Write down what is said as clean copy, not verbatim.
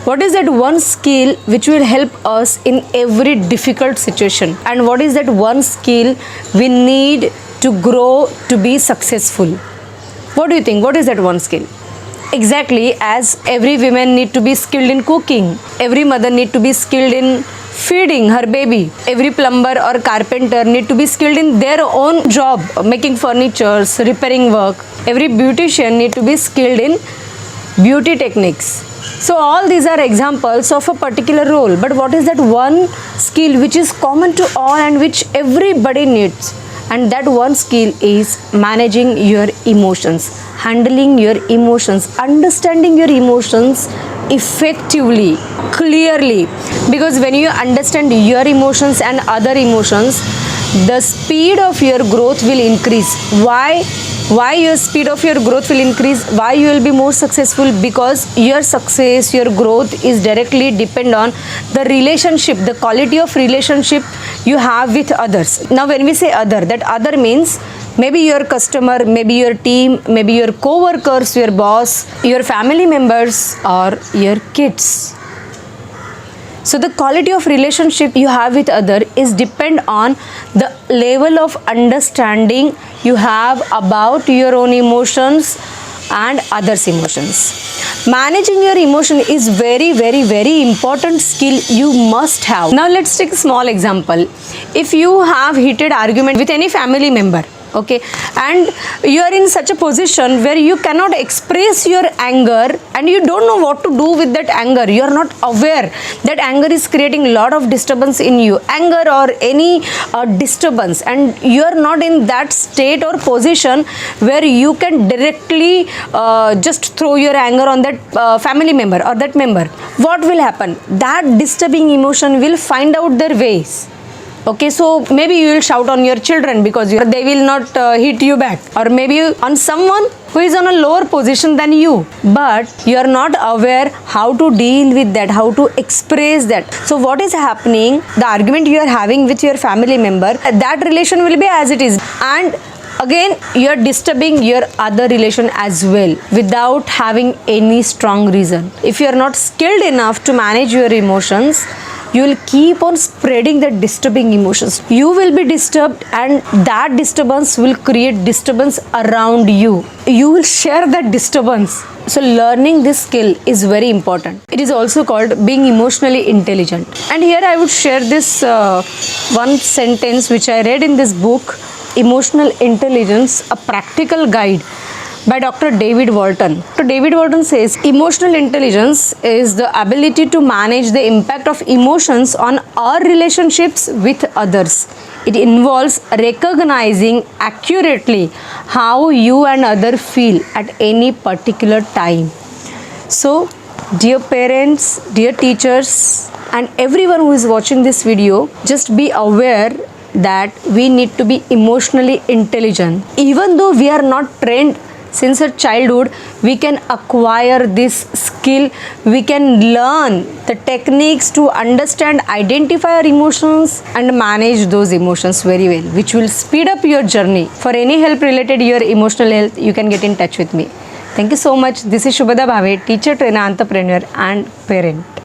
What is that one skill which will help us in every difficult situation? And what is that one skill we need to grow to be successful? What do you think? What is that one skill? Exactly, as every woman need to be skilled in cooking, every mother need to be skilled in feeding her baby, every plumber or carpenter need to be skilled in their own job, making furnitures, repairing work, every beautician need to be skilled in beauty techniques. So all these are examples of a particular role, but what is that one skill which is common to all and which everybody needs? And that one skill is managing your emotions, handling your emotions, understanding your emotions effectively, clearly. Because when you understand your emotions and other emotions, the speed of your growth will increase. Why your speed of your growth will increase? Why you will be more successful? Because your success, your growth is directly depend on the relationship, the quality of relationship you have with others. Now when we say other, that other means maybe your customer, maybe your team, maybe your co-workers, your boss, your family members, or your kids. So the quality of relationship you have with other is depend on the level of understanding you have about your own emotions and others' emotions. Managing your emotion is very important skill you must have. Now let's take a small example. If you have heated argument with any family member, okay, and you are in such a position where you cannot express your anger and you don't know what to do with that anger, you are not aware that anger is creating a lot of disturbance in you, anger or any disturbance, and you are not in that state or position where you can directly just throw your anger on that family member or that member. What will happen? That disturbing emotion will find out their ways. Okay, so maybe you will shout on your children because they will not hit you back, or maybe on someone who is on a lower position than you, but you are not aware how to deal with that, how to express that. So what is happening? The argument you are having with your family member, that relation will be as it is, and again you are disturbing your other relation as well without having any strong reason. If you are not skilled enough to manage your emotions, you will keep on spreading that disturbing emotions. You will be disturbed and that disturbance will create disturbance around you. You will share that disturbance. So learning this skill is very important. It is also called being emotionally intelligent. And here I would share this one sentence which I read in this book, Emotional Intelligence, a Practical Guide, by Dr. David Walton. Dr. David Walton says, emotional intelligence is the ability to manage the impact of emotions on our relationships with others. It involves recognizing accurately how you and others feel at any particular time. So, dear parents, dear teachers, and everyone who is watching this video, just be aware that we need to be emotionally intelligent. Even though we are not trained since our childhood, we can acquire this skill. We can learn the techniques to understand, identify our emotions and manage those emotions very well, which will speed up your journey. For any help related to your emotional health, you can get in touch with me. Thank you so much. This is Shubhada Bhave, teacher, trainer, entrepreneur and parent.